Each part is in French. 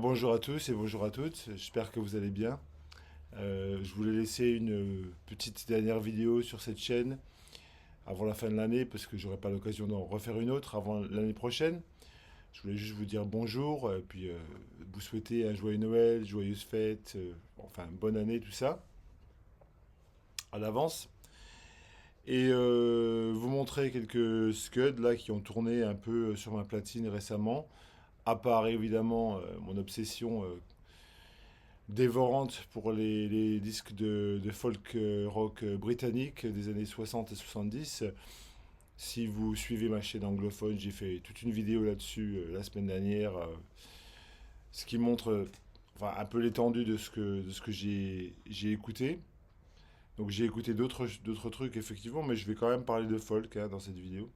Bonjour à tous et bonjour à toutes, j'espère que vous allez bien. Je voulais laisser une petite dernière vidéo sur cette chaîne avant la fin de l'année parce que j'aurai pas l'occasion d'en refaire une autre avant l'année prochaine. Je voulais juste vous dire bonjour et puis vous souhaiter un joyeux Noël, joyeuses fêtes, enfin bonne année, tout ça, à l'avance. Et vous montrer quelques scuds là qui ont tourné un peu sur ma platine récemment, à part évidemment mon obsession dévorante pour les disques de folk rock britannique des années 60 et 70. Si vous suivez ma chaîne anglophone, j'ai fait toute une vidéo là-dessus la semaine dernière, ce qui montre enfin, un peu l'étendue de ce que j'ai écouté. Donc j'ai écouté d'autres trucs effectivement, mais je vais quand même parler de folk hein, dans cette vidéo.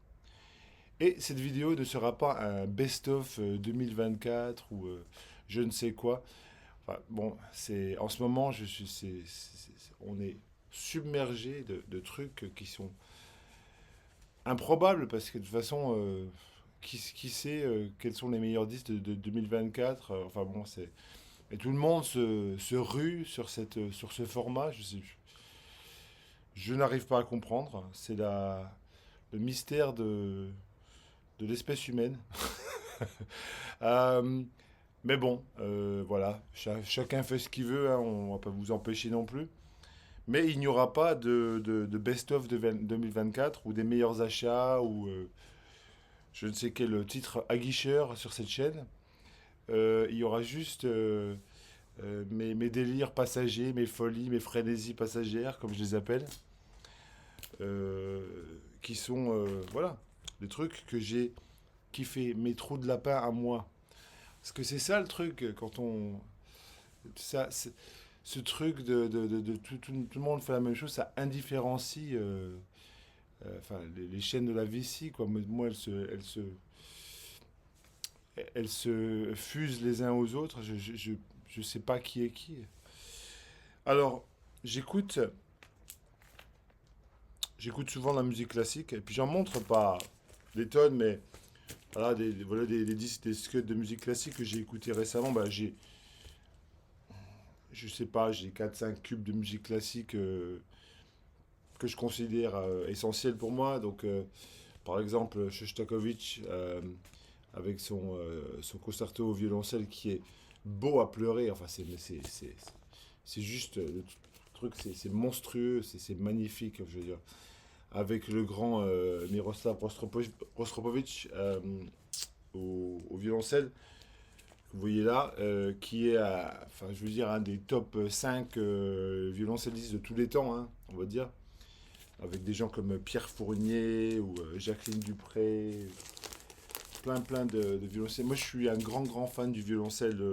Et cette vidéo ne sera pas un best-of 2024 ou je ne sais quoi. Enfin, bon, c'est en ce moment, je suis, on est submergé de trucs qui sont improbables parce que de toute façon, qui sait quels sont les meilleurs disques de 2024. Enfin bon, c'est et tout le monde se rue sur sur ce format. Je n'arrive pas à comprendre. C'est le mystère de l'espèce humaine. Euh, mais bon, voilà, chacun fait ce qu'il veut. Hein, on va pas vous empêcher non plus. Mais il n'y aura pas de best-of de 2024 ou des meilleurs achats ou je ne sais quel titre aguicheur sur cette chaîne. Il y aura juste mes délires passagers, mes folies, mes frénésies passagères, comme je les appelle, euh, qui sont, voilà, des trucs que j'ai kiffé, mes trous de lapin à moi. Parce que c'est ça le truc, quand on... Ça, ce truc de tout le monde fait la même chose, ça indifférencie enfin, les chaînes de la vessie, quoi. Moi, elles se fusent les uns aux autres. Je sais pas qui est qui. Alors, j'écoute, j'écoute souvent la musique classique, et puis j'en montre pas des tonnes, mais voilà, voilà des disques, des scuds de musique classique que j'ai écouté récemment. Bah, je sais pas, j'ai quatre cinq cubes de musique classique que je considère essentiels pour moi. Donc, par exemple, Shostakovich, avec son concerto au violoncelle qui est beau à pleurer. Enfin, c'est juste le truc, c'est monstrueux, c'est magnifique, je veux dire. Avec le grand Miroslav Rostropovich au violoncelle, vous voyez là, qui est, enfin, je veux dire, un des top 5 violoncellistes de tous les temps, hein, on va dire. Avec des gens comme Pierre Fournier ou Jacqueline Dupré, plein de violoncelles. Moi, je suis un grand fan du violoncelle,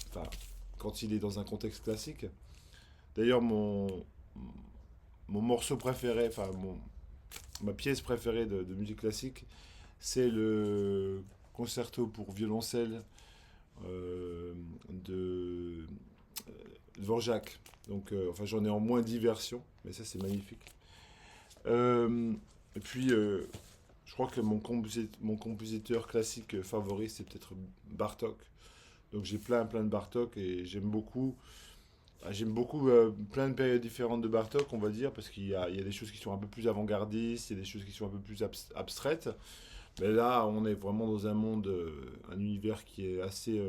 enfin, quand il est dans un contexte classique. D'ailleurs, mon morceau préféré, enfin, ma pièce préférée de musique classique, c'est le concerto pour violoncelle de Dvorak. Donc, enfin, j'en ai en moins 10 versions, mais ça, c'est magnifique. Et puis, je crois que mon compositeur classique favori, c'est peut-être Bartok. Donc j'ai plein de Bartok et j'aime beaucoup. J'aime beaucoup plein de périodes différentes de Bartok, on va dire, parce il y a des choses qui sont un peu plus avant-gardistes, il y a des choses qui sont un peu plus abstraites. Mais là, on est vraiment dans un monde, un univers qui est assez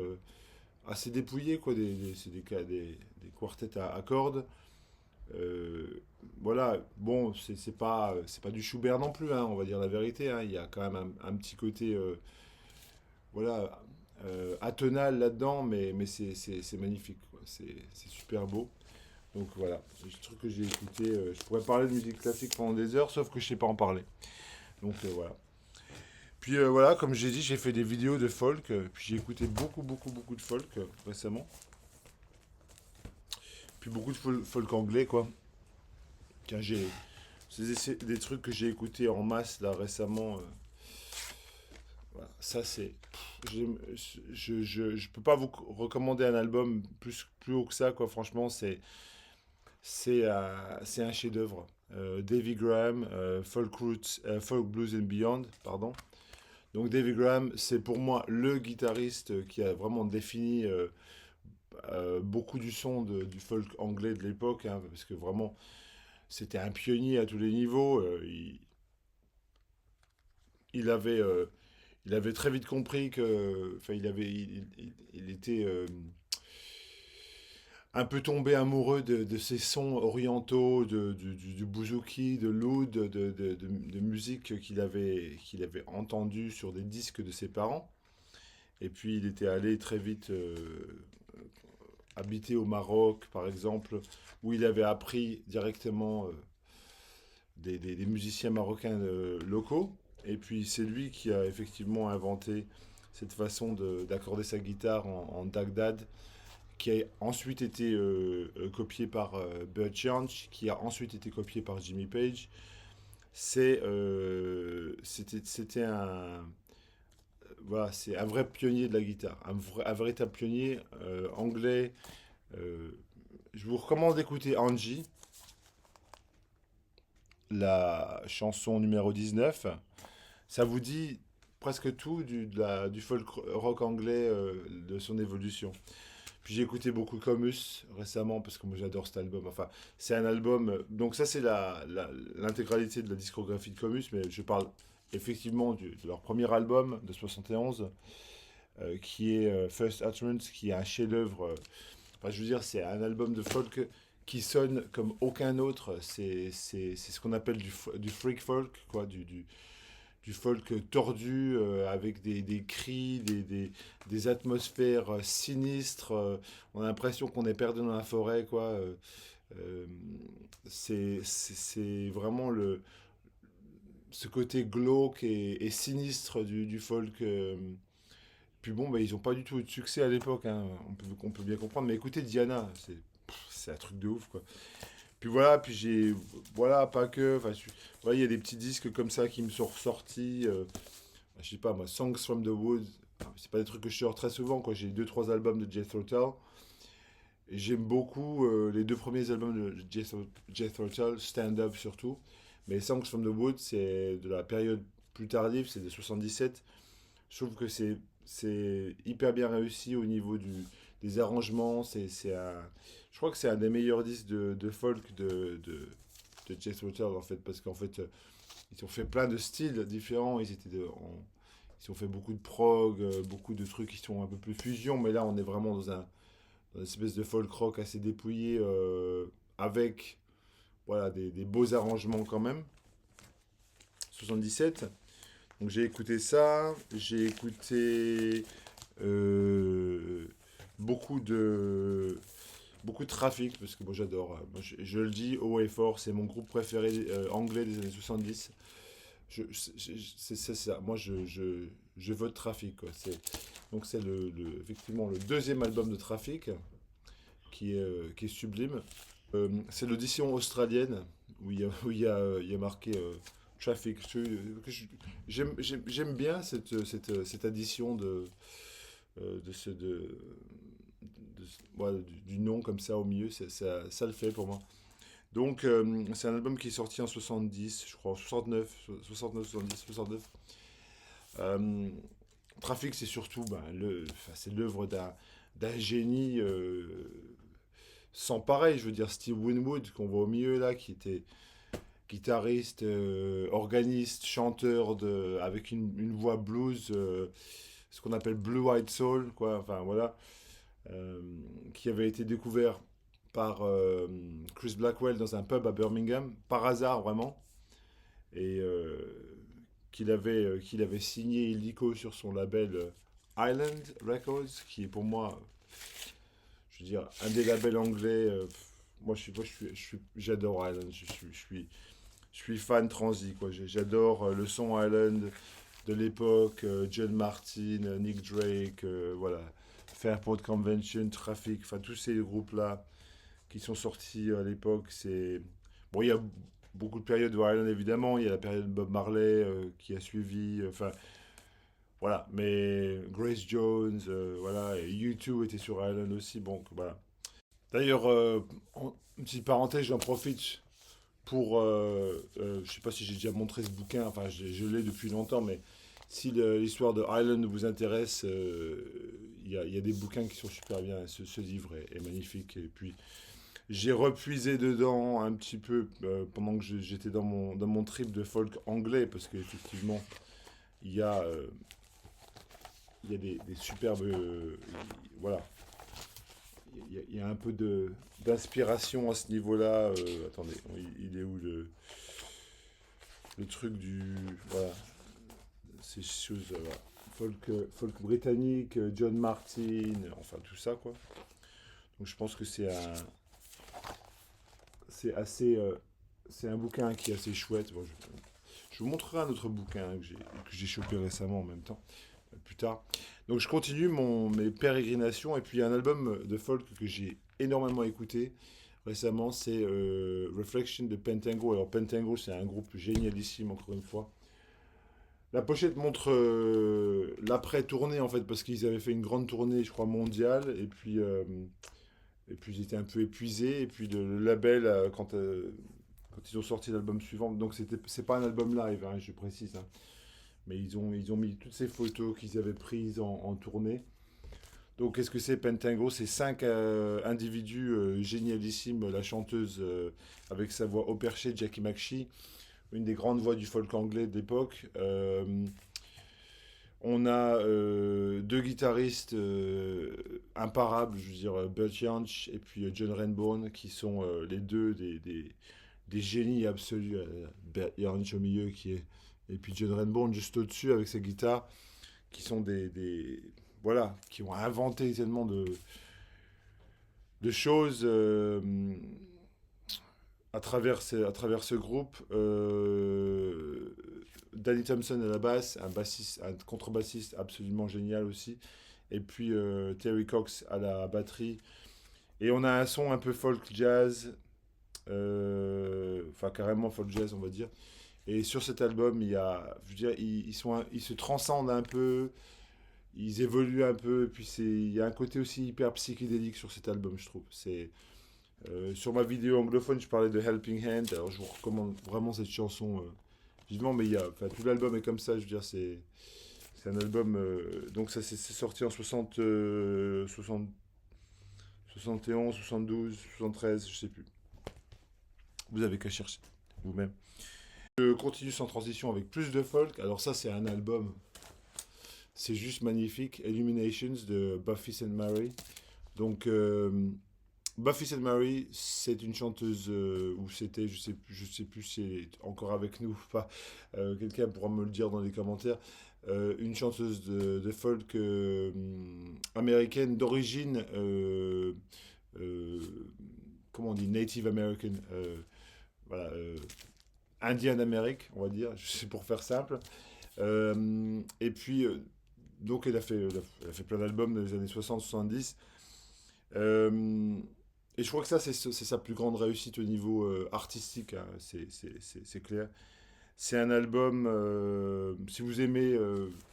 dépouillé, quoi. C'est des quartets à cordes. Euh, voilà, bon, c'est pas du Schubert non plus, hein, on va dire la vérité. Hein. Il y a quand même un petit côté, voilà, atonal là-dedans, mais c'est magnifique, quoi. C'est super beau. Donc voilà, c'est le truc que j'ai écouté. Je pourrais parler de musique classique pendant des heures, sauf que je sais pas en parler. Donc voilà. Puis voilà, comme j'ai dit, j'ai fait des vidéos de folk. Puis j'ai écouté beaucoup de folk récemment. Puis beaucoup de folk anglais, quoi. Tiens, c'est des trucs que j'ai écoutés en masse là récemment. Voilà, ça c'est. Je peux pas vous recommander un album plus haut que ça, quoi. Franchement, c'est un chef-d'œuvre. Davy Graham, Folk Roots, Folk Blues and Beyond, pardon. Donc David Graham, c'est pour moi le guitariste qui a vraiment défini beaucoup du son du folk anglais de l'époque, hein, parce que vraiment, c'était un pionnier à tous les niveaux. Il avait, il avait très vite compris que, enfin, il était un peu tombé amoureux de ces sons orientaux, du bouzouki, de l'oud, de musique qu'il avait entendu sur des disques de ses parents. Et puis il était allé très vite habiter au Maroc, par exemple, où il avait appris directement des musiciens marocains locaux. Et puis c'est lui qui a effectivement inventé cette façon d'accorder sa guitare en Dagdad, qui a ensuite été copié par Bud Jansch, qui a ensuite été copié par Jimmy Page. C'était un, voilà, c'est un vrai pionnier de la guitare, un véritable pionnier anglais. Euh, je vous recommande d'écouter Angie, la chanson numéro 19. Ça vous dit presque tout du folk rock anglais, de son évolution. Puis j'ai écouté beaucoup Comus récemment parce que moi j'adore cet album. Enfin, c'est un album. Donc, ça, c'est l'intégralité de la discographie de Comus, mais je parle effectivement de leur premier album de 71, qui est First Utterance, qui est un chef-d'œuvre. Enfin, je veux dire, c'est un album de folk qui sonne comme aucun autre. C'est ce qu'on appelle du freak folk, quoi, du folk tordu, avec des cris, des atmosphères sinistres. On a l'impression qu'on est perdu dans la forêt, quoi. Euh, c'est vraiment ce côté glauque et sinistre du folk. Puis bon, bah, ils n'ont pas du tout eu de succès à l'époque, hein, on peut bien comprendre. Mais écoutez, Diana, c'est un truc de ouf, quoi. Puis voilà, puis j'ai. Voilà, pas que. Enfin, voilà, il y a des petits disques comme ça qui me sont ressortis. Je sais pas, moi, Songs from the Woods. Enfin, c'est pas des trucs que je sors très souvent, quoi. J'ai deux trois albums de Jethro Tull. Et j'aime beaucoup les deux premiers albums de Jethro Tull, Stand Up surtout. Mais Songs from the Woods, c'est de la période plus tardive, c'est de 77. Je trouve que c'est hyper bien réussi au niveau des arrangements. Je crois que c'est un des meilleurs disques de folk de Jethro Tull, en fait, parce qu'en fait, ils ont fait plein de styles différents. Ils ont fait beaucoup de prog, beaucoup de trucs qui sont un peu plus fusion, mais là, on est vraiment dans une espèce de folk rock assez dépouillé, avec voilà, des beaux arrangements quand même. 77. Donc j'ai écouté ça, j'ai écouté euh, beaucoup de beaucoup de Trafic, parce que moi j'adore. Moi, je le dis haut et fort, c'est mon groupe préféré anglais des années 70. C'est ça. Moi je vote Trafic, quoi. Donc c'est effectivement le deuxième album de Trafic qui est sublime. C'est l'audition australienne où il y a marqué Traffic. J'aime bien cette addition de ce, voilà, du nom comme ça au milieu. Ça le fait pour moi. Donc, c'est un album qui est sorti en 70, je crois, 69, 70, 69. Euh, Traffic, c'est surtout ben, enfin, c'est l'œuvre d'un génie sans pareil. Je veux dire, Steve Winwood, qu'on voit au milieu là, qui était guitariste, organiste, chanteur avec une voix blues, ce qu'on appelle Blue White Soul, quoi. Enfin, voilà. Euh, qui avait été découvert par Chris Blackwell dans un pub à Birmingham, par hasard vraiment, et qu'il avait signé illico sur son label Island Records, qui est pour moi, je veux dire, un des labels anglais. J'adore Island, je suis fan transi, quoi. J'adore le son Island de l'époque, John Martin, Nick Drake, voilà, Fairport Convention, Traffic, enfin tous ces groupes-là qui sont sortis à l'époque. Bon, il y a beaucoup de périodes de Island évidemment, il y a la période de Bob Marley qui a suivi, enfin voilà, mais Grace Jones, voilà, et U2 était sur Island aussi, bon voilà. D'ailleurs, une petite parenthèse, j'en profite je sais pas si j'ai déjà montré ce bouquin, enfin je l'ai depuis longtemps, mais Si l'histoire de Island vous intéresse, il y a des bouquins qui sont super bien. Ce livre est magnifique. Et puis, j'ai repuisé dedans un petit peu pendant que j'étais dans mon trip de folk anglais, parce qu'effectivement, il y a, euh, il y a des superbes. Voilà. Il y a un peu d'inspiration à ce niveau-là. Attendez, il est où le truc du. Voilà. Ces choses. Voilà. Folk britannique, John Martin, enfin tout ça, quoi. Donc je pense que c'est assez. C'est un bouquin qui est assez chouette. Bon, je vous montrerai un autre bouquin que j'ai chopé récemment en même temps, plus tard. Donc je continue mes pérégrinations. Et puis il y a un album de folk que j'ai énormément écouté récemment, c'est Reflection de Pentango. Alors Pentango, c'est un groupe génialissime, encore une fois. La pochette montre l'après-tournée, en fait, parce qu'ils avaient fait une grande tournée, je crois, mondiale. Et puis ils étaient un peu épuisés. Et puis le label, quand ils ont sorti l'album suivant, donc c'est pas un album live, hein, je précise, hein. Mais ils ont mis toutes ces photos qu'ils avaient prises en tournée. Donc, qu'est-ce que c'est Pentango? C'est cinq individus génialissimes. La chanteuse avec sa voix au perché, Jackie McShee, une des grandes voix du folk anglais de l'époque. On a deux guitaristes imparables, je veux dire Burt Jansch et puis John Renbourn, qui sont les deux des génies absolus. Burt Jansch au milieu, et puis John Renbourn juste au-dessus avec sa guitare, qui sont voilà, qui ont inventé tellement de choses à travers ce groupe. Danny Thompson à la basse, un contrebassiste absolument génial aussi. Et puis Terry Cox à la batterie. Et on a un son un peu folk jazz, enfin carrément folk jazz on va dire. Et sur cet album, je veux dire, ils se transcendent un peu, ils évoluent un peu, et puis il y a un côté aussi hyper psychédélique sur cet album, je trouve. Sur ma vidéo anglophone, je parlais de Helping Hand, alors je vous recommande vraiment cette chanson vivement, mais enfin, tout l'album est comme ça, je veux dire, c'est un album, donc ça c'est sorti en 71, 72, 73, je sais plus. Vous avez qu'à chercher vous-même. Je continue sans transition avec plus de folk, alors ça c'est un album, c'est juste magnifique, Illuminations de Buffy St. Mary. Donc Buffy St. Mary, c'est une chanteuse, ou c'était, je sais plus si elle est encore avec nous ou pas. Quelqu'un pourra me le dire dans les commentaires. Une chanteuse de folk américaine d'origine, euh, comment on dit, Native American, voilà, Indian Amérique, on va dire, c'est pour faire simple. Et puis, donc elle a fait plein d'albums dans les années 60-70. Euh, et je crois que ça, c'est sa plus grande réussite au niveau artistique, hein, c'est clair. C'est un album, si vous aimez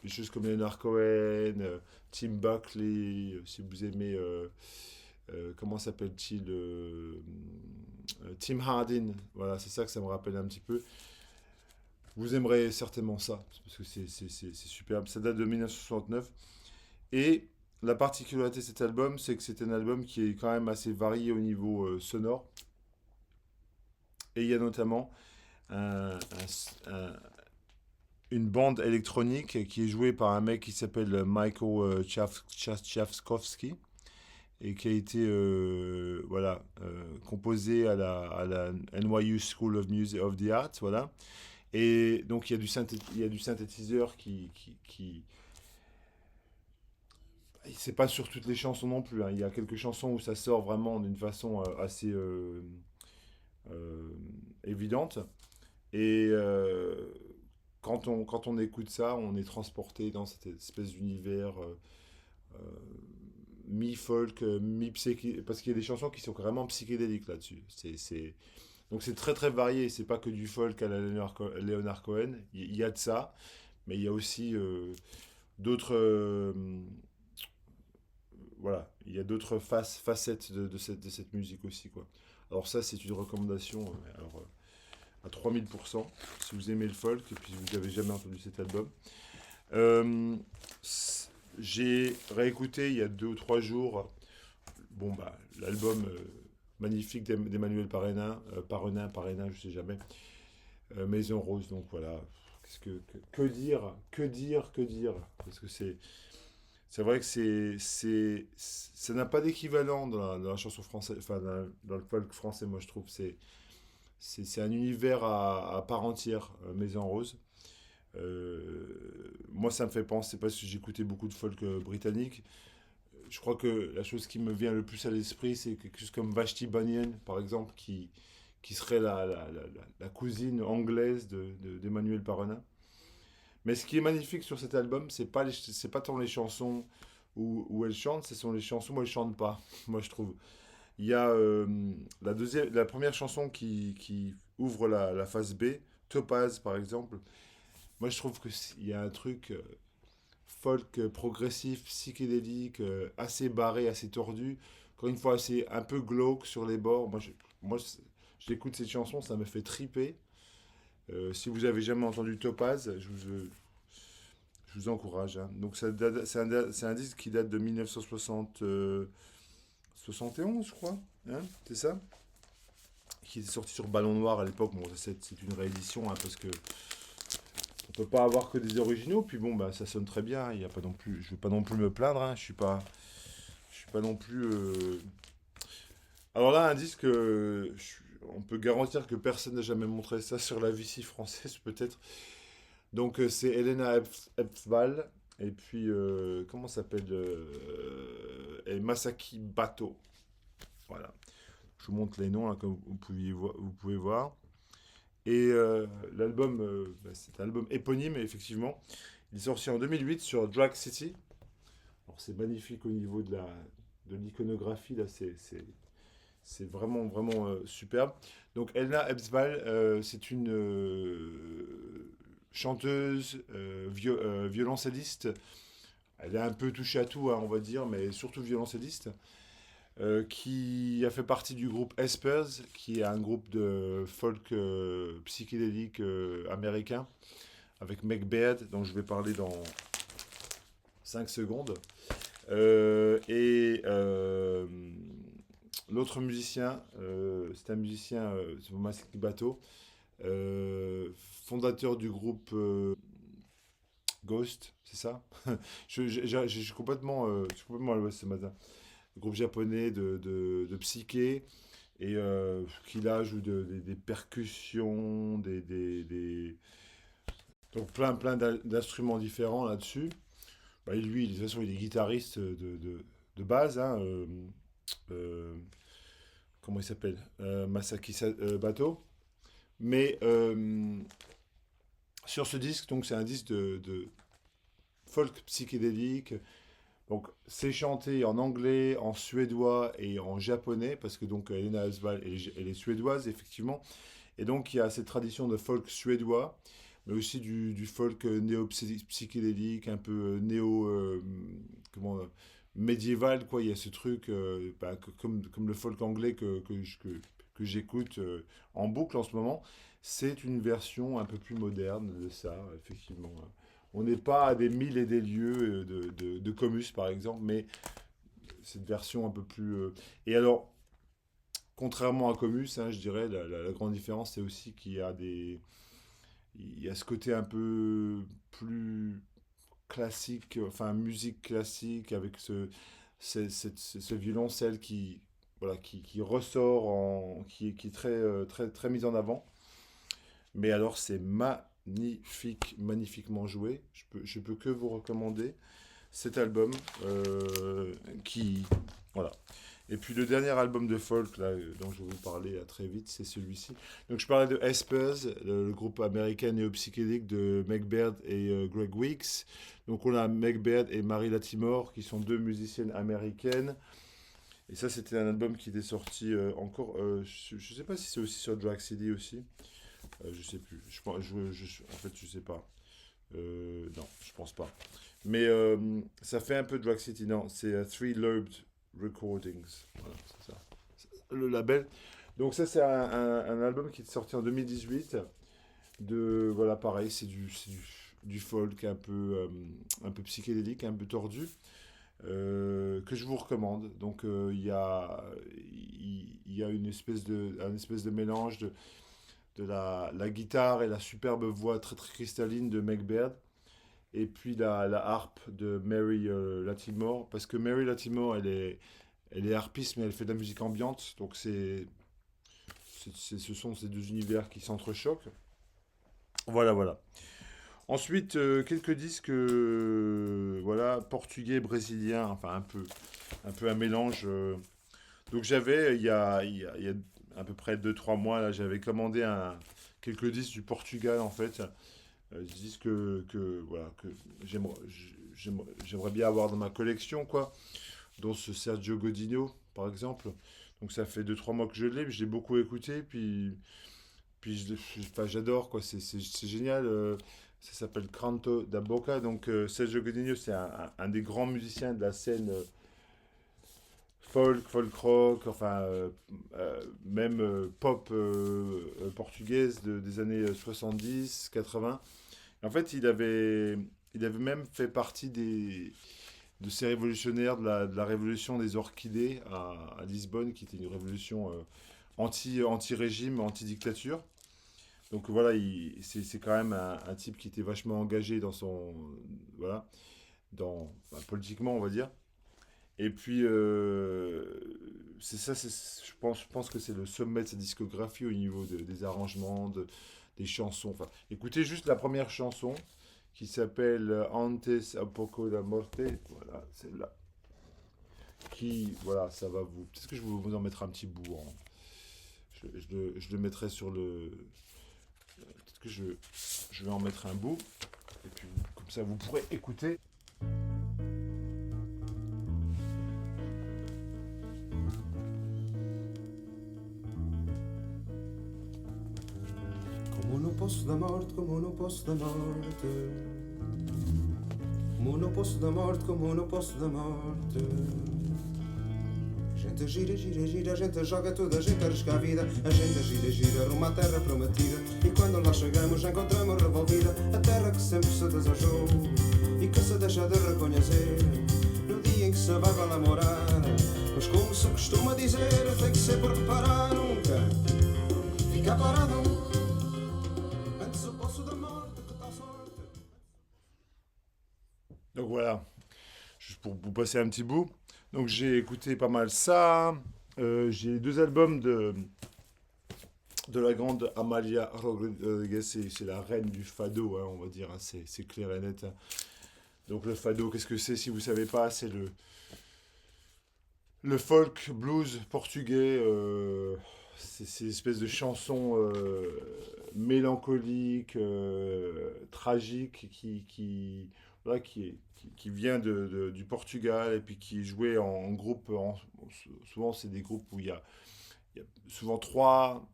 des choses comme Leonard Cohen, Tim Buckley, si vous aimez, comment s'appelle-t-il, Tim Hardin, voilà, c'est ça que ça me rappelle un petit peu. Vous aimerez certainement ça, parce que c'est superbe. Ça date de 1969. Et la particularité de cet album, c'est que c'est un album qui est quand même assez varié au niveau sonore. Et il y a notamment un- un- une bande électronique qui est jouée par un mec qui s'appelle Michael Tchaikovsky et qui a été voilà, composé à la NYU School of Music of the Arts. Voilà. Et donc il y a du synthétiseur c'est pas sur toutes les chansons non plus, hein. Il y a quelques chansons où ça sort vraiment d'une façon assez euh, évidente. Et quand on écoute ça, on est transporté dans cette espèce d'univers euh, mi-folk, mi-psyché. Parce qu'il y a des chansons qui sont carrément psychédéliques là-dessus. Donc c'est très très varié. C'est pas que du folk à la Leonard Cohen. Il y a de ça. Mais il y a aussi d'autres. Voilà, il y a d'autres facettes de cette musique aussi, quoi. Alors ça, c'est une recommandation alors, à 3000%, si vous aimez le folk et puis vous n'avez jamais entendu cet album. Euh, j'ai réécouté il y a 2 ou 3 jours, bon bah l'album magnifique d'Emmanuel Parenin, je sais jamais, Maison Rose. Donc voilà, que dire, que dire, parce que c'est vrai que ça n'a pas d'équivalent dans la chanson française, enfin dans le folk français, moi je trouve. C'est un univers à part entière, Maison Rose. Moi, ça me fait penser, parce que j'écoutais beaucoup de folk britannique. Je crois que la chose qui me vient le plus à l'esprit, c'est quelque chose comme Vashti Bunyan, par exemple, qui serait la cousine anglaise d'Emmanuel Parenin. Mais ce qui est magnifique sur cet album, c'est pas tant les chansons où elle chante, ce sont les chansons où elle chante pas, moi je trouve. Il y a la première chanson qui ouvre la phase B, Topaz par exemple. Moi je trouve qu'il y a un truc folk progressif, psychédélique, assez barré, assez tordu. Encore une fois, assez un peu glauque sur les bords. Moi j'écoute cette chanson, ça me fait triper. Si vous avez jamais entendu Topaz, je vous encourage, hein. Donc c'est un disque qui date de 1960, 71, je crois. Hein, c'est ça? Qui est sorti sur Ballon Noir à l'époque. Bon, c'est une réédition, hein, parce que on peut pas avoir que des originaux. Puis bon, bah ça sonne très bien. Il y a pas non plus, je vais pas non plus me plaindre, hein. Je suis pas non plus. Alors là, un disque, on peut garantir que personne n'a jamais montré ça sur la VC française, peut-être. Donc c'est Elena Epsval et puis comment ça s'appelle, et Masaki Bato. Voilà. Je vous montre les noms là, comme vous pouvez voir. Et l'album, c'est un album éponyme, effectivement. Il est sorti en 2008 sur Drag City. Alors c'est magnifique au niveau de l'iconographie, là, c'est vraiment, vraiment superbe. Donc Elna Ebsval, c'est une chanteuse, violoncelliste. Elle est un peu touche à tout, hein, on va dire, mais surtout violoncelliste, qui a fait partie du groupe Espers, qui est un groupe de folk psychédélique américain, avec Meg Beard, dont je vais parler dans 5 secondes. Et l'autre musicien, c'est un musicien, c'est Masaki Bato, fondateur du groupe Ghost, c'est ça? Je je suis complètement à l'ouest ce matin. Le groupe japonais de psyché, et qui là joue des percussions, donc d'instruments différents là-dessus. Bah, lui, de toute façon, il est guitariste de base, hein, euh, comment il s'appelle? Bato. Mais sur ce disque, donc c'est un disque de folk psychédélique. Donc c'est chanté en anglais, en suédois et en japonais, parce que donc Elena Özval, elle est suédoise, effectivement. Et donc il y a cette tradition de folk suédois, mais aussi du folk néo-psychédélique, un peu comment, médiéval, quoi. Il y a ce truc, bah, comme le folk anglais que j'écoute en boucle en ce moment. C'est une version un peu plus moderne de ça, effectivement. On n'est pas à des milles et des lieues de Comus, par exemple, mais cette version un peu plus. Et alors, contrairement à Comus, hein, je dirais, la grande différence, c'est aussi il y a ce côté un peu plus classique, enfin musique classique, avec ce violoncelle voilà, qui ressort, qui est très, très, très mis en avant. Mais alors, c'est magnifique, magnifiquement joué. Je peux que vous recommander cet album, qui, voilà. Et puis le dernier album de folk là, dont je vais vous parler là, très vite, c'est celui-ci. Donc je parlais de Espers, le groupe américain néo-psychédélique de Meg Baird et Greg Weeks. Donc on a Meg Baird et Mary Latimore, qui sont deux musiciennes américaines. Et ça, c'était un album qui était sorti encore. Je ne sais pas si c'est aussi sur Drag City aussi. Je sais plus. En fait, je sais pas. Non, je pense pas. Mais ça fait un peu Drag City. Non, c'est Three Lobed Recordings. Voilà, c'est ça. Le label. Donc ça, c'est un album qui est sorti en 2018. Voilà, pareil, c'est du du folk un peu psychédélique, un peu tordu, que je vous recommande. Donc il y a un espèce de mélange de la guitare et la superbe voix très très cristalline de Meg Baird, et puis la harpe de Mary Latimore, parce que Mary Latimore, elle est harpiste, mais elle fait de la musique ambiante, donc ce sont ces deux univers qui s'entrechoquent. Voilà, voilà. Ensuite, quelques disques, voilà, portugais, brésilien, enfin un peu un mélange. Donc j'avais, il y a à peu près 2 3 mois, là, j'avais commandé quelques disques du Portugal, en fait. Des disques voilà, que j'aimerais bien avoir dans ma collection, quoi. Dont ce Sergio Godinho, par exemple. Donc ça fait 2 3 mois que je l'ai, puis j'ai beaucoup écouté, puis enfin, j'adore, quoi. C'est génial. Ça s'appelle Canto da Boca. Donc Sergio Godinho, c'est un des grands musiciens de la scène folk rock, enfin même pop portugaise des années 70, 80. En fait, il avait même fait partie de ces révolutionnaires de la révolution des orchidées à Lisbonne, qui était une révolution anti-régime, anti-dictature. Donc voilà, c'est quand même un type qui était vachement engagé dans son, voilà, enfin, politiquement, on va dire. Et puis, c'est ça, je pense que c'est le sommet de sa discographie au niveau des arrangements, des chansons. Enfin, écoutez juste la première chanson qui s'appelle Antes a poco da morte. Voilà, celle-là. Qui, voilà, ça va vous. Peut-être que je vais vous en mettre un petit bout. Je le mettrai sur le. Peut-être que je vais en mettre un bout. Et puis, comme ça, vous pourrez écouter. Como no poço da morte, como no poço da morte. Como no poço da morte, como no poço da morte. A gente gira, gira, gira, a gente joga tudo, a gente arrisca a vida. A gente gira, gira, rumo à terra prometida. E quando lá chegamos, encontramos revolvida a terra que sempre se desejou e que se deixa de reconhecer no dia em que se vai para lá morar. Mas como se costuma dizer, tem que ser porque parar nunca fica parado. Antes o poço da morte, que tal sorte. Donc voilà, juste pour vous passer un petit bout. Donc j'ai écouté pas mal ça. J'ai 2 albums de la grande Amalia Rodriguez, c'est la reine du fado, hein, on va dire, hein, c'est clair et net, hein. Donc le fado, qu'est-ce que c'est? Si vous savez pas, c'est le folk blues portugais. C'est une espèce de chanson mélancolique, tragique, voilà, qui vient du Portugal, et puis qui est jouée en groupe. Souvent, c'est des groupes où il y a souvent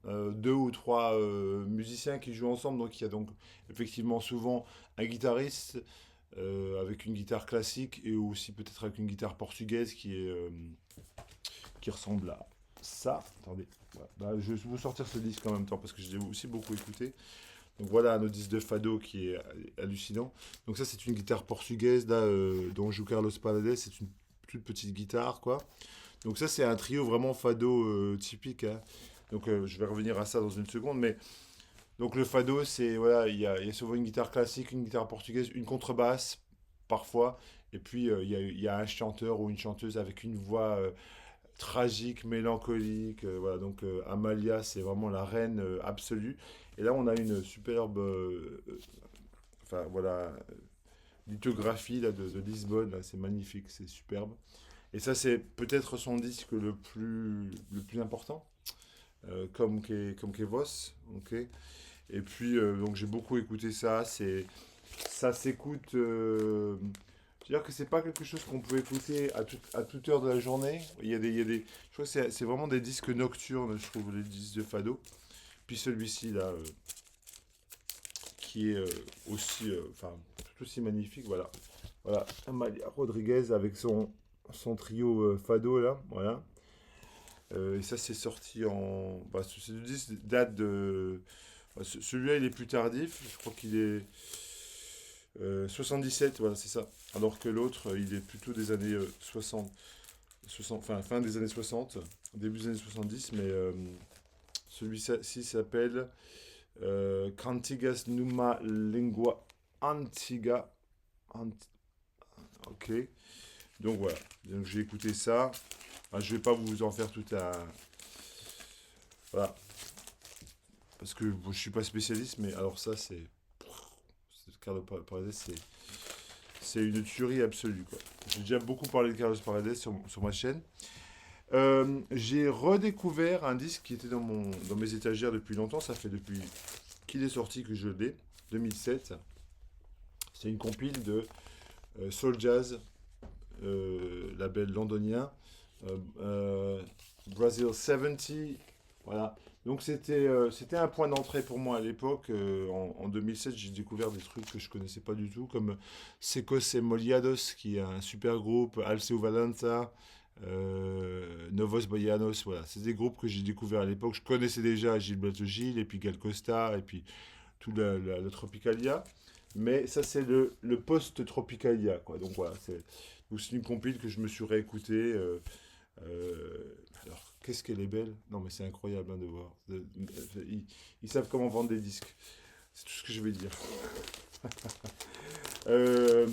2 ou 3 musiciens qui jouent ensemble. Donc il y a donc effectivement souvent un guitariste avec une guitare classique, et aussi peut-être avec une guitare portugaise qui ressemble à ça. Attendez, voilà. Bah, je vais vous sortir ce disque en même temps parce que je l'ai aussi beaucoup écouté. Donc voilà un autre disque de fado qui est hallucinant. Donc ça, c'est une guitare portugaise là, dont joue Carlos Paredes. C'est une toute petite guitare, quoi. Donc ça, c'est un trio vraiment fado typique, hein. Donc je vais revenir à ça dans une seconde. Mais donc le fado, c'est, voilà, il y a souvent une guitare classique, une guitare portugaise, une contrebasse parfois, et puis il y a un chanteur ou une chanteuse avec une voix tragique, mélancolique. Voilà, donc Amalia, c'est vraiment la reine absolue. Et là, on a une superbe, enfin voilà, lithographie là, de Lisbonne. Là, c'est magnifique, c'est superbe. Et ça, c'est peut-être son disque le plus important, comme que Vos. Ok. Et puis, donc j'ai beaucoup écouté ça. Ça s'écoute. Je veux dire que c'est pas quelque chose qu'on peut écouter à toute heure de la journée. Je crois que c'est vraiment des disques nocturnes, je trouve, les disques de Fado. Puis celui-ci, là, qui est aussi, enfin, tout aussi magnifique, voilà. Voilà, Amalia Rodriguez avec son trio Fado, là, voilà. Et ça, c'est sorti en. Bah, le disque date de. Celui-là, il est plus tardif. Je crois qu'il est. 77, voilà, c'est ça. Alors que l'autre, il est plutôt des années 60, 60, enfin fin des années 60, début des années 70, mais celui-ci s'appelle Cantigas Numa Lingua Antiga. Ant- ok, donc voilà, donc j'ai écouté ça. Ah, je vais pas vous en faire tout un. Voilà, parce que bon, je suis pas spécialiste, mais alors ça, Carlos Paredes, c'est une tuerie absolue, quoi. J'ai déjà beaucoup parlé de Carlos Paredes sur ma chaîne. J'ai redécouvert un disque qui était dans mes étagères depuis longtemps. Ça fait depuis qu'il est sorti que je l'ai, 2007. C'est une compile de Soul Jazz, label londonien, euh, euh, Brazil 70. Voilà. Donc c'était un point d'entrée pour moi à l'époque. En 2007, j'ai découvert des trucs que je connaissais pas du tout, comme Secos et Moliados, qui est un super groupe, Alceu Valença, Novos Boyanos. Voilà, c'est des groupes que j'ai découvert à l'époque. Je connaissais déjà Gilberto Gil, et puis Gal Costa, et puis tout le Tropicalia. Mais ça, c'est le post-Tropicalia, quoi. Donc c'est une compile que je me suis réécouté. Alors, qu'est-ce qu'elle est belle. Non, mais c'est incroyable hein, de voir. Ils savent comment vendre des disques. C'est tout ce que je vais dire. Euh,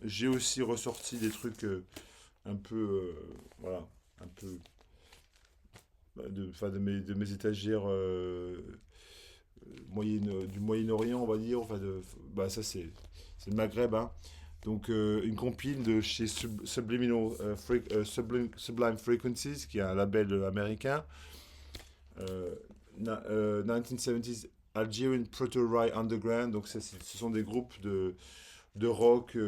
j'ai aussi ressorti des trucs un peu, voilà, un peu, de mes étagères du Moyen-Orient, on va dire. Bah, ça, c'est le Maghreb, hein. Donc, une compile de chez Sublime Frequencies, qui est un label américain. 1970s Algerian Proto-Rai Underground. Donc, ce sont des groupes de rock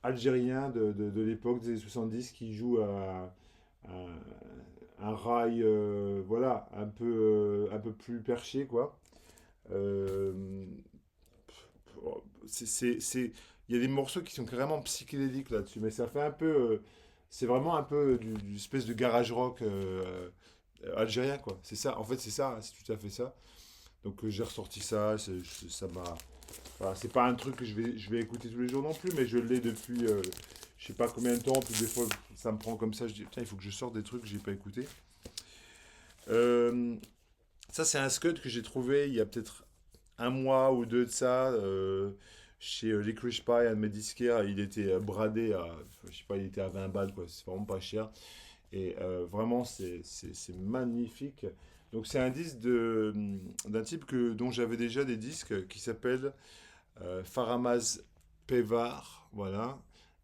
algériens de l'époque des années 70 qui jouent à un rail, voilà, un peu plus perché, quoi. Euh, il y a des morceaux qui sont carrément psychédéliques là-dessus, mais ça fait un peu. C'est vraiment un peu du espèce de garage rock algérien, quoi. C'est ça, en fait, c'est ça, c'est tout à fait ça. Donc j'ai ressorti ça, ça m'a. Voilà, c'est pas un truc que je vais écouter tous les jours non plus, mais je l'ai depuis je sais pas combien de temps, puis des fois ça me prend comme ça, je dis putain, il faut que je sorte des trucs que j'ai pas écouté. Euh, Ça, c'est un scud que j'ai trouvé il y a peut-être un mois ou deux de ça, chez Licorice Pie, un de mes disquaires. Il était bradé à, je sais pas, il était à 20 balles, quoi. C'est vraiment pas cher. Et vraiment, c'est magnifique. Donc, c'est un disque d'un type dont j'avais déjà des disques qui s'appelle Faramaz Pevar, voilà,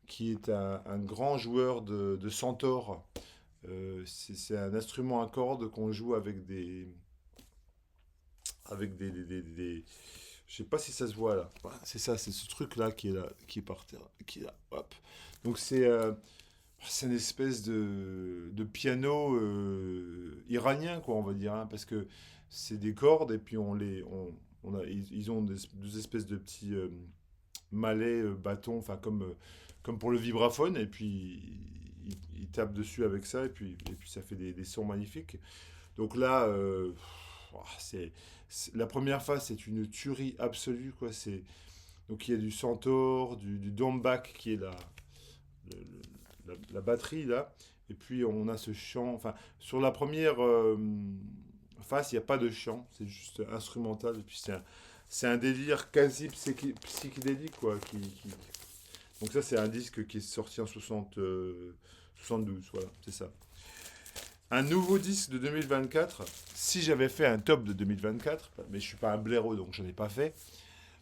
qui est un grand joueur de centaure. C'est un instrument à cordes qu'on joue je sais pas si ça se voit là. Voilà, c'est ça, c'est ce truc là qui est là, qui est par terre, qui est là. Hop. Donc c'est une espèce de piano iranien quoi, on va dire, hein, parce que c'est des cordes et puis ils ont deux espèces de petits malais bâtons, enfin comme pour le vibraphone et puis ils tapent dessus avec ça et puis ça fait des sons magnifiques. Donc là, la première phase, c'est une tuerie absolue, quoi. Donc il y a du centaure, du dombak qui est le- la batterie là, et puis on a ce chant. Enfin, sur la première phase, il n'y a pas de chant, c'est juste instrumental. Et puis c'est un délire quasi psychédélique, quoi. Donc ça, c'est un disque qui est sorti en 72, voilà, c'est ça. Un nouveau disque de 2024. Si j'avais fait un top de 2024, mais je suis pas un blaireau donc j'en ai pas fait,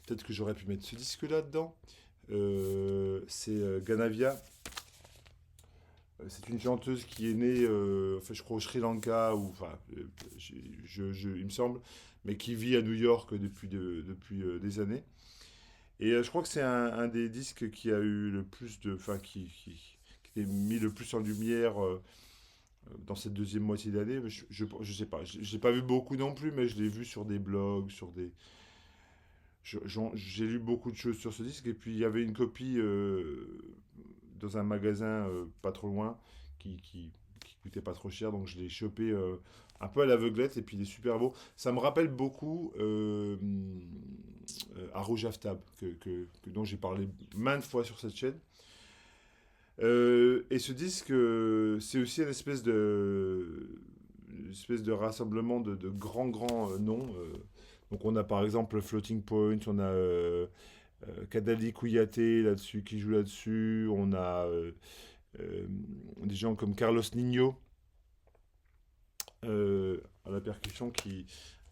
peut-être que j'aurais pu mettre ce disque-là dedans. C'est Ganavia. C'est une chanteuse qui est née, enfin, je crois au Sri Lanka, ou enfin, il me semble, mais qui vit à New York depuis des années. Et je crois que c'est un des disques qui a eu le plus de, enfin, qui est mis le plus en lumière dans cette deuxième moitié d'année. Je sais pas, j'ai pas vu beaucoup non plus, mais je l'ai vu sur des blogs, j'ai lu beaucoup de choses sur ce disque, et puis il y avait une copie dans un magasin pas trop loin qui, qui, coûtait pas trop cher, donc je l'ai chopé un peu à l'aveuglette, et puis il est super beau. Ça me rappelle beaucoup à Rouge Aftab, dont j'ai parlé maintes fois sur cette chaîne. Et ce disque, c'est aussi une espèce de rassemblement de grands, grands noms. Donc on a par exemple Floating Point, on a Kadali Kouyaté là-dessus, qui joue là-dessus, on a euh, des gens comme Carlos Nino à la percussion qui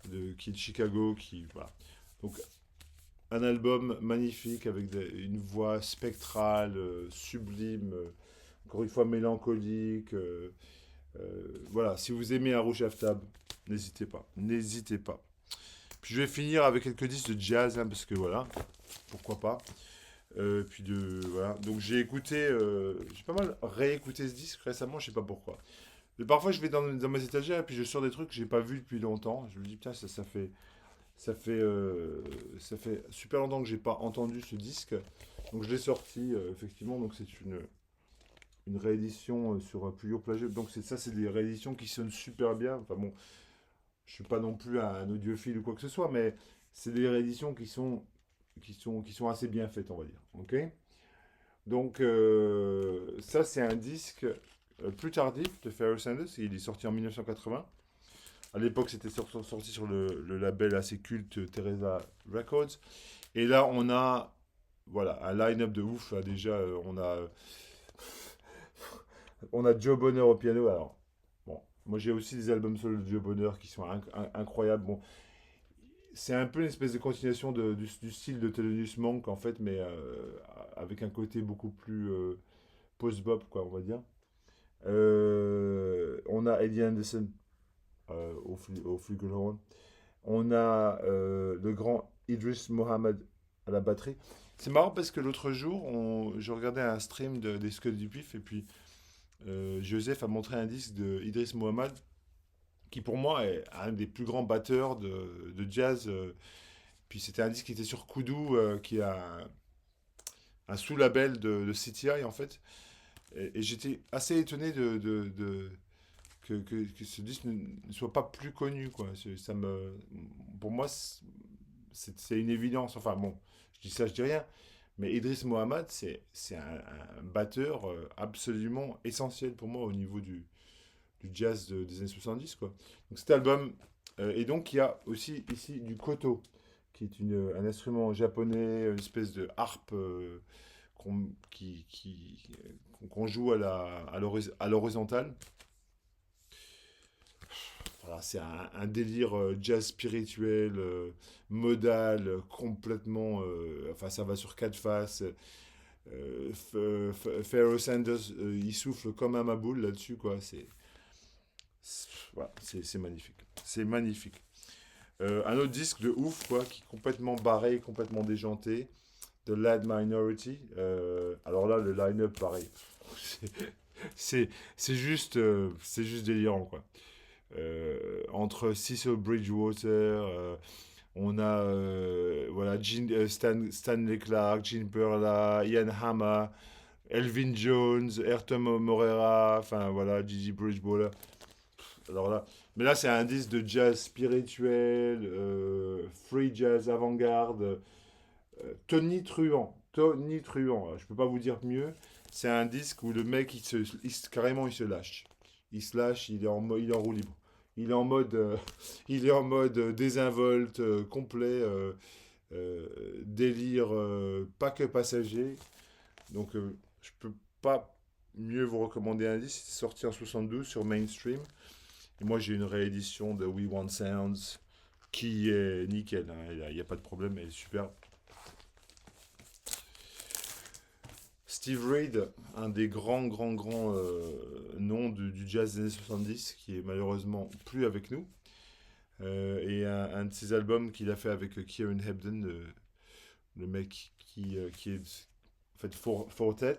est de Chicago, voilà. Donc un album magnifique avec une voix spectrale, sublime, encore une fois mélancolique. Voilà, si vous aimez Haroun Aftab, n'hésitez pas, n'hésitez pas. Puis je vais finir avec quelques disques de jazz, hein, parce que voilà, pourquoi pas. Voilà. Donc j'ai pas mal réécouté ce disque récemment, je sais pas pourquoi. Mais parfois je vais dans mes étagères et puis je sors des trucs que j'ai pas vus depuis longtemps. Je me dis putain ça fait super longtemps que j'ai pas entendu ce disque. Donc je l'ai sorti effectivement. Donc c'est une réédition sur Puyo Plagio. Donc c'est des rééditions qui sonnent super bien. Enfin bon, je suis pas non plus un audiophile ou quoi que ce soit, mais c'est des rééditions qui sont assez bien faites, on va dire. Ok. Donc ça c'est un disque plus tardif de Pharoah Sanders. Il est sorti en 1980. À l'époque, c'était sorti sur le label assez culte Teresa Records. Et là, on a voilà, un line-up de ouf. Là, déjà, on a Joe Bonner au piano. Alors, bon, moi j'ai aussi des albums solo de Joe Bonner qui sont incroyables. Bon, c'est un peu une espèce de continuation du style de Thelonious Monk, en fait, mais avec un côté beaucoup plus post-bop, quoi, on va dire. On a Eddie Anderson au flugelhorn. On a le grand Idris Mohamed à la batterie. C'est marrant parce que l'autre jour, je regardais un stream des Scuds du Pif et puis Joseph a montré un disque de Idris Mohamed qui pour moi est un des plus grands batteurs de jazz. Puis c'était un disque qui était sur Kudu, qui a un sous-label de CTI en fait. Et j'étais assez étonné que ce disque ne soit pas plus connu, quoi. Pour moi, c'est une évidence. Enfin bon, je dis ça, je dis rien. Mais Idris Mohamed, c'est un batteur absolument essentiel pour moi au niveau du jazz des années 70, quoi. Donc cet album, et donc il y a aussi ici du koto, qui est un instrument japonais, une espèce de harpe qu'on qu'on joue à l'horizontale. Voilà, c'est un délire jazz spirituel, modal, complètement. Enfin, ça va sur quatre faces. Pharoah Sanders, il souffle comme un maboule là-dessus, quoi. Voilà, c'est magnifique. C'est magnifique. Un autre disque de ouf, quoi, qui est complètement barré, complètement déjanté. The Lad Minority. Alors là, le line-up, pareil. C'est juste délirant, quoi. Entre Cecil Bridgewater, on a voilà, Stanley Clarke, Gene Perla, Ian Hammer, Elvin Jones, Ayrton Moreira, enfin voilà, Gigi Bridgewater. Alors là, mais là c'est un disque de jazz spirituel, free jazz avant-garde, Tony Truant, je peux pas vous dire mieux. C'est un disque où le mec carrément il se lâche. Il se lâche, il est en roue libre. Il est en mode, il est en mode désinvolte complet, délire pas que passager. Donc je peux pas mieux vous recommander un disque. C'est sorti en 72 sur Mainstream. Et moi j'ai une réédition de We Want Sounds qui est nickel, hein. Il n'y a pas de problème, elle est super. Steve Reid, un des grands, grands, grands noms du jazz des années 70, qui est malheureusement plus avec nous. Et un de ses albums qu'il a fait avec Kieran Hebden, le mec qui est en fait Fortet.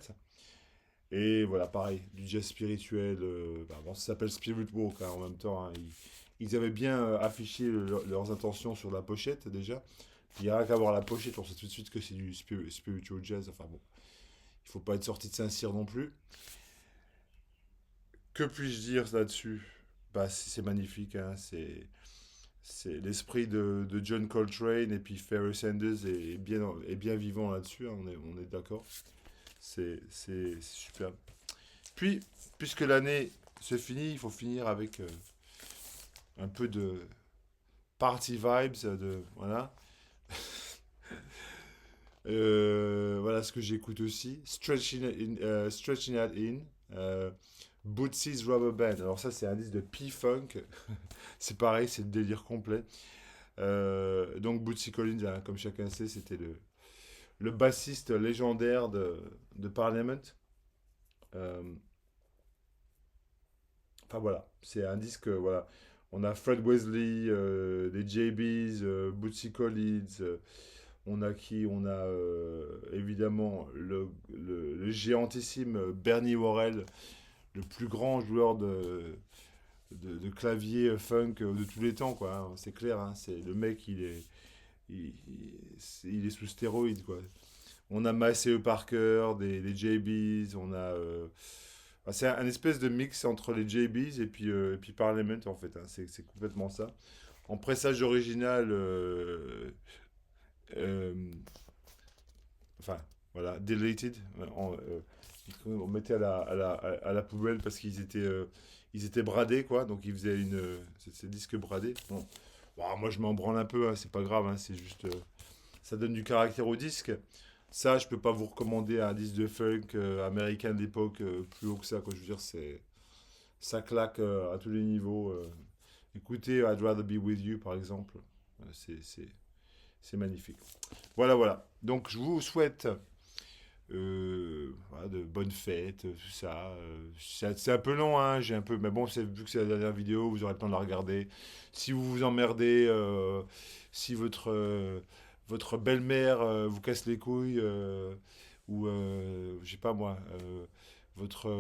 Et voilà, pareil, du jazz spirituel. Bon, ça s'appelle Spirit Walk, hein, en même temps. Hein, ils avaient bien affiché leurs intentions sur la pochette déjà. Il n'y a rien qu'à voir la pochette, on sait tout de suite que c'est du spiritual jazz. Enfin bon, il faut pas être sorti de Saint-Cyr non plus. Que puis-je dire là-dessus? Bah, c'est magnifique, hein. C'est l'esprit de John Coltrane et puis Pharoah Sanders est bien vivant là-dessus, hein, on est d'accord. C'est super. Puis, puisque l'année se finit, il faut finir avec un peu de party vibes, voilà. Voilà ce que j'écoute aussi. Stretching Out In. euh, Bootsy's Rubber Band. Alors ça, c'est un disque de P-Funk. C'est pareil, c'est le délire complet. Donc Bootsy Collins, hein, comme chacun sait, c'était le bassiste légendaire de Parliament. Euh, Enfin voilà, c'est un disque, voilà. On a Fred Wesley, les JBs, Bootsy Collins, on a qui? On a évidemment le géantissime Bernie Worrell, le plus grand joueur de clavier funk de tous les temps, quoi, hein. C'est clair, hein, c'est, le mec, il est sous stéroïde, quoi. On a Maceo Parker, des JBs, on a. C'est un espèce de mix entre les JBs et puis Parliament, en fait, hein. C'est complètement ça. En pressage original, euh, enfin, voilà, deleted. On mettait à la poubelle parce ils étaient bradés, quoi. Donc ils faisaient ces disques bradés. Bon. Bon, moi je m'en branle un peu, hein, c'est pas grave, hein, c'est juste. Ça donne du caractère au disque. Ça, je peux pas vous recommander un disque de funk américain d'époque plus haut que ça, quoi. Je veux dire, ça claque à tous les niveaux. Écoutez, I'd Rather Be With You, par exemple. Euh, c'est, c'est, c'est magnifique. Voilà, voilà. Donc, je vous souhaite voilà, de bonnes fêtes, tout ça. C'est un peu long, hein, j'ai un peu, mais bon, vu que c'est la dernière vidéo, vous aurez le temps de la regarder. Si vous vous emmerdez, si votre belle-mère vous casse les couilles, ou je sais pas moi, votre,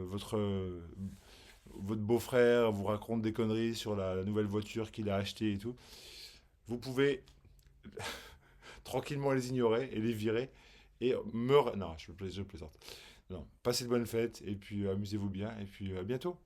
votre beau-frère vous raconte des conneries sur la nouvelle voiture qu'il a achetée et tout, vous pouvez tranquillement les ignorer et les virer et Non, je plaisante. Non, passez de bonnes fêtes et puis amusez-vous bien et puis à bientôt.